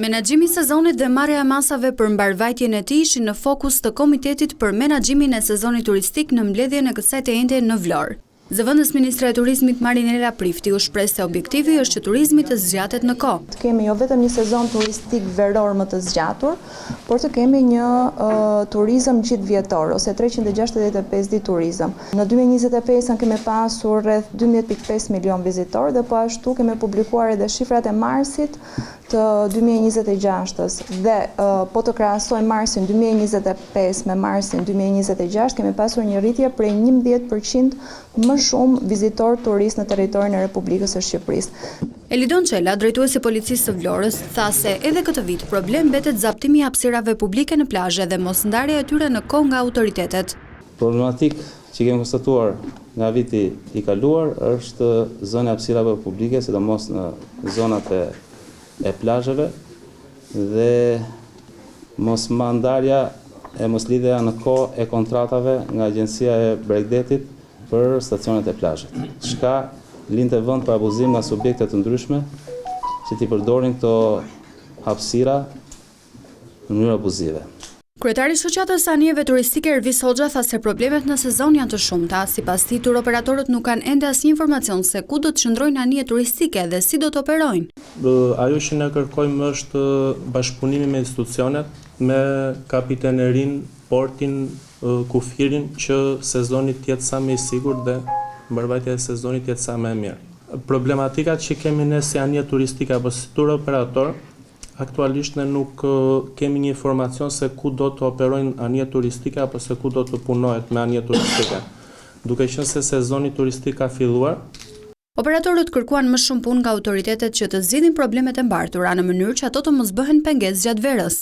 Menaxhimi i sezonit dhe marrja e masave për mbarvajtjen e tij ishin në fokus të Komitetit për Menaxhimin e Sezonit Turistik në mbledhjen e kësaj të njëjte në Vlorë. Zëvendës Ministre e Turizmit Marinela Prifti u shpreh se objektivi është që turizmi të zgjatet në kohë. Kemi jo vetëm një sezon turistik veror më të zgjatur, por të kemi një turizëm gjithvjetor ose 365 ditë turizëm. Në 2025 kemi pasur rreth 12.5 milion vizitor dhe po ashtu kemi publikuar edhe shifrat e marsit të 2026-ës dhe po të krahasojmë marsin 2025 me marsin 2026 kemi pasur një rritje prej 11% më shumë vizitor turist në territorin e Republikës së Shqipërisë. Elidon Çela, drejtuesi i Policisë së Vlorës, tha se edhe këtë vit problem mbetet zaptimi i hapësirave publike në plazhe dhe mosndarja e tyre në kohë nga autoritetet. Problematik që kemi konstatuar nga viti i kaluar është zona e hapësirave publike, sidomos në zonat e plazheve dhe mosmandarja e moslidhja në kohë e kontratave nga Agjencia e Bregdetit për stacionet e plazhit. Çka linte vend për abuzim nga subjekte të ndryshme që t'i përdorin këto hapësira në mënyrë abuzive. Kryetari i Shoqatës së Anijeve Turistike Ervis Hoxha tha se problemet në sezon janë të shumta, sipas tij turoperatorët nuk kanë ende asnjë informacion se ku do të qëndrojnë anije turistike dhe si do të operojnë. Ajo që ne kërkojmë është bashkëpunimi me institucionet, me kapitenerin, portin, kufirin që sezoni të jetë sa më i sigurt dhe mbarvajtja e sezonit të jetë sa më e mirë. Problematikat që kemi ne si anije turistike apo si turoperator, aktualisht ne nuk kemi një informacion se ku do të operojnë anije turistike apo se ku do të punohet me anije turistike. Duke qenë se sezoni turistik ka filluar, operatorët kërkuan më shumë punë nga autoritetet që të zgjidhin problemet e mbartura në mënyrë që ato të mos bëhen pengesë gjatë verës.